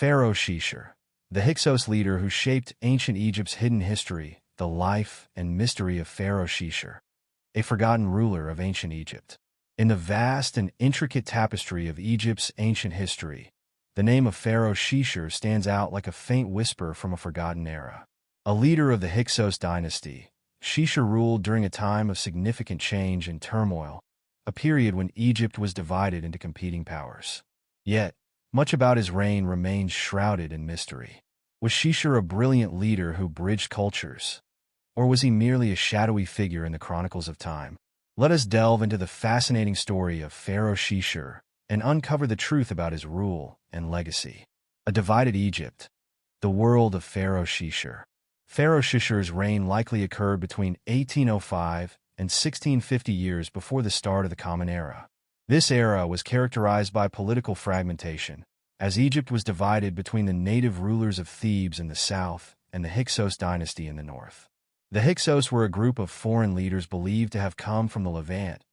Pharaoh Sheshi, the Hyksos leader who shaped ancient Egypt's hidden history, the life and mystery of Pharaoh Sheshi, a forgotten ruler of ancient Egypt. In the vast and intricate tapestry of Egypt's ancient history, the name of Pharaoh Sheshi stands out like a faint whisper from a forgotten era. A leader of the Hyksos dynasty, Sheshi ruled during a time of significant change and turmoil, a period when Egypt was divided into competing powers. Yet, much about his reign remains shrouded in mystery. Was Sheshi a brilliant leader who bridged cultures? Or was he merely a shadowy figure in the chronicles of time? Let us delve into the fascinating story of Pharaoh Sheshi and uncover the truth about his rule and legacy. A divided Egypt. The world of Pharaoh Sheshi. Pharaoh Shishi's reign likely occurred between 1805 and 1650, years before the start of the Common Era. This era was characterized by political fragmentation, as Egypt was divided between the native rulers of Thebes in the south and the Hyksos dynasty in the north. The Hyksos were a group of foreign leaders believed to have come from the Levant,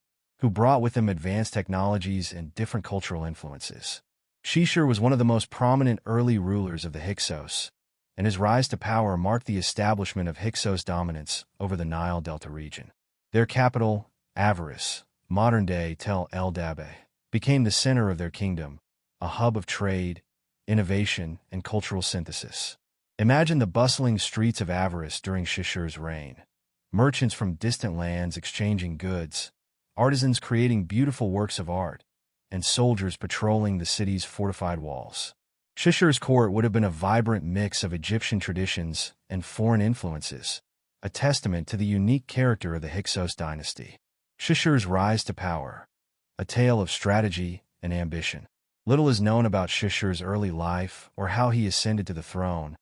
who brought with them advanced technologies and different cultural influences. Sheshi was one of the most prominent early rulers of the Hyksos, and his rise to power marked the establishment of Hyksos dominance over the Nile Delta region. Their capital, Avaris, modern-day Tel el-Dabeh, became the center of their kingdom, a hub of trade, innovation, and cultural synthesis. Imagine the bustling streets of Avaris during Shishi's reign. Merchants from distant lands exchanging goods, artisans creating beautiful works of art, and soldiers patrolling the city's fortified walls. Shishi's court would have been a vibrant mix of Egyptian traditions and foreign influences, a testament to the unique character of the Hyksos dynasty. Shishi's rise to power, a tale of strategy and ambition. Little is known about Shishi's early life or how he ascended to the throne,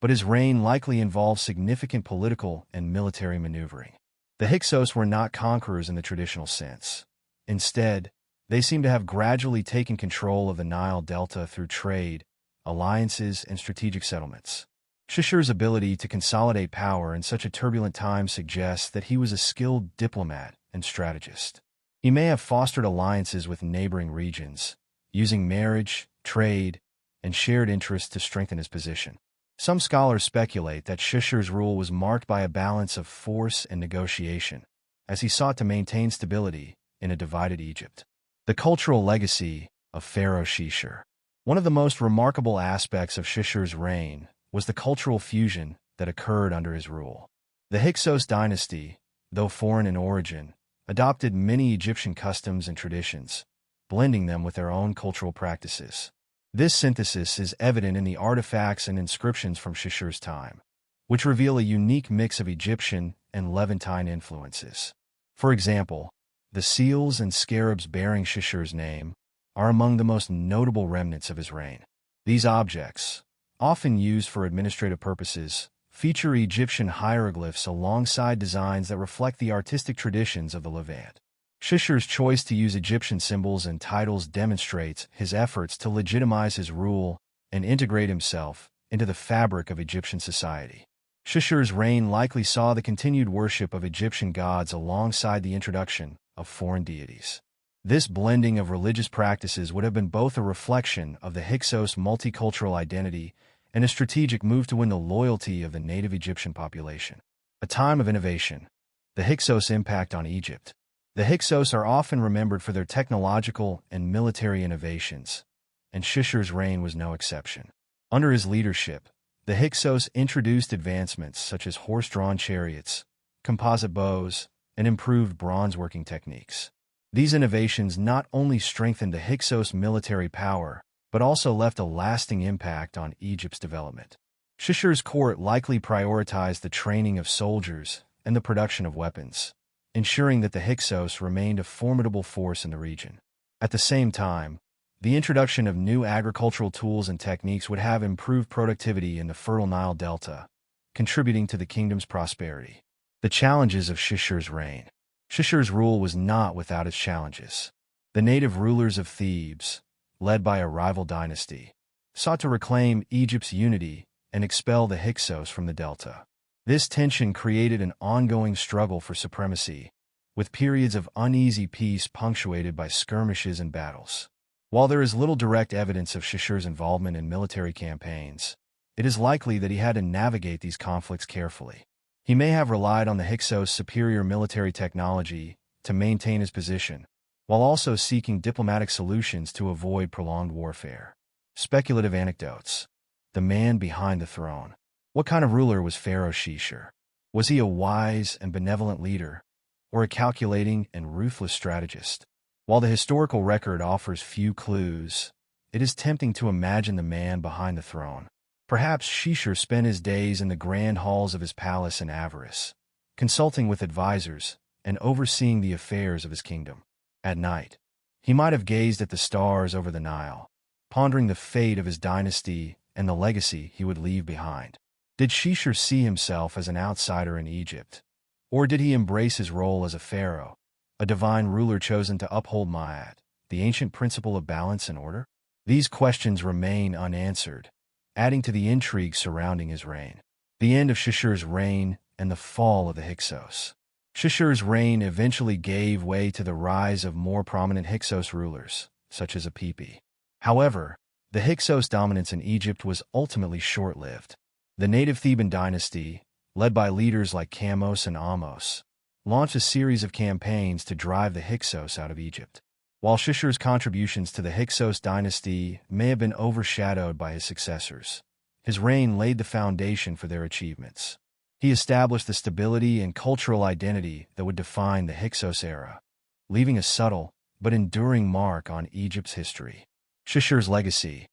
but his reign likely involved significant political and military maneuvering. The Hyksos were not conquerors in the traditional sense. Instead, they seem to have gradually taken control of the Nile Delta through trade, alliances, and strategic settlements. Shishi's ability to consolidate power in such a turbulent time suggests that he was a skilled diplomat and strategist. He may have fostered alliances with neighboring regions, using marriage, trade, and shared interests to strengthen his position. Some scholars speculate that Shishi's rule was marked by a balance of force and negotiation, as he sought to maintain stability in a divided Egypt. The cultural legacy of Pharaoh Sheshi. One of the most remarkable aspects of Shishi's reign was the cultural fusion that occurred under his rule. The Hyksos dynasty, though foreign in origin, adopted many Egyptian customs and traditions, blending them with their own cultural practices. This synthesis is evident in the artifacts and inscriptions from Shishi's time, which reveal a unique mix of Egyptian and Levantine influences. For example, the seals and scarabs bearing Shishi's name are among the most notable remnants of his reign. These objects, often used for administrative purposes, feature Egyptian hieroglyphs alongside designs that reflect the artistic traditions of the Levant. Shishi's choice to use Egyptian symbols and titles demonstrates his efforts to legitimize his rule and integrate himself into the fabric of Egyptian society. Shishi's reign likely saw the continued worship of Egyptian gods alongside the introduction of foreign deities. This blending of religious practices would have been both a reflection of the Hyksos' multicultural identity and a strategic move to win the loyalty of the native Egyptian population. A time of innovation. The Hyksos' impact on Egypt. The Hyksos are often remembered for their technological and military innovations, and Shishi's reign was no exception. Under his leadership, the Hyksos introduced advancements such as horse-drawn chariots, composite bows, and improved bronze-working techniques. These innovations not only strengthened the Hyksos' military power, but also left a lasting impact on Egypt's development. Shishi's court likely prioritized the training of soldiers and the production of weapons, ensuring that the Hyksos remained a formidable force in the region. At the same time, the introduction of new agricultural tools and techniques would have improved productivity in the fertile Nile Delta, contributing to the kingdom's prosperity. The challenges of Shishi's reign. Shishi's rule was not without its challenges. The native rulers of Thebes, led by a rival dynasty, sought to reclaim Egypt's unity and expel the Hyksos from the Delta. This tension created an ongoing struggle for supremacy, with periods of uneasy peace punctuated by skirmishes and battles. While there is little direct evidence of Shishir's involvement in military campaigns, it is likely that he had to navigate these conflicts carefully. He may have relied on the Hyksos' superior military technology to maintain his position, while also seeking diplomatic solutions to avoid prolonged warfare. Speculative anecdotes. The man behind the throne. What kind of ruler was Pharaoh Sheshi? Was he a wise and benevolent leader, or a calculating and ruthless strategist? While the historical record offers few clues, it is tempting to imagine the man behind the throne. Perhaps Sheshi spent his days in the grand halls of his palace in avarice, consulting with advisors and overseeing the affairs of his kingdom. At night, he might have gazed at the stars over the Nile, pondering the fate of his dynasty and the legacy he would leave behind. Did Sheshi see himself as an outsider in Egypt, or did he embrace his role as a pharaoh, a divine ruler chosen to uphold Ma'at, the ancient principle of balance and order? These questions remain unanswered, adding to the intrigue surrounding his reign. The end of Shishir's reign and the fall of the Hyksos. Shishir's reign eventually gave way to the rise of more prominent Hyksos rulers, such as Apipi. However, the Hyksos dominance in Egypt was ultimately short-lived. The native Theban dynasty, led by leaders like Kamose and Ahmose, launched a series of campaigns to drive the Hyksos out of Egypt. While Shishir's contributions to the Hyksos dynasty may have been overshadowed by his successors, his reign laid the foundation for their achievements. He established the stability and cultural identity that would define the Hyksos era, leaving a subtle but enduring mark on Egypt's history. Shishir's legacy.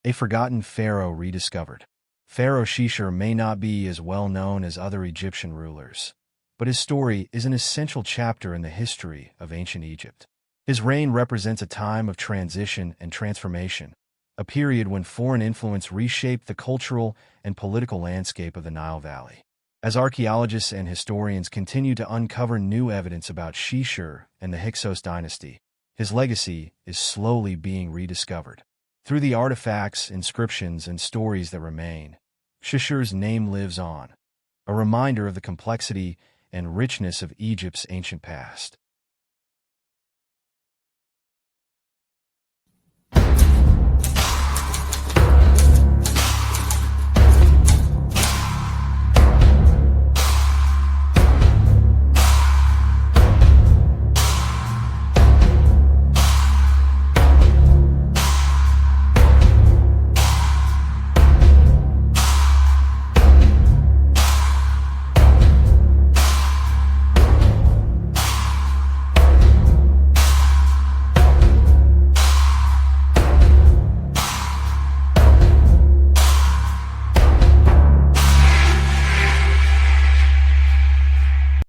A forgotten pharaoh rediscovered. Pharaoh Sheshi may not be as well known as other Egyptian rulers, but his story is an essential chapter in the history of ancient Egypt. His reign represents a time of transition and transformation, a period when foreign influence reshaped the cultural and political landscape of the Nile Valley. As archaeologists and historians continue to uncover new evidence about Sheshi and the Hyksos dynasty, his legacy is slowly being rediscovered. Through the artifacts, inscriptions, and stories that remain, Shishir's name lives on, a reminder of the complexity and richness of Egypt's ancient past.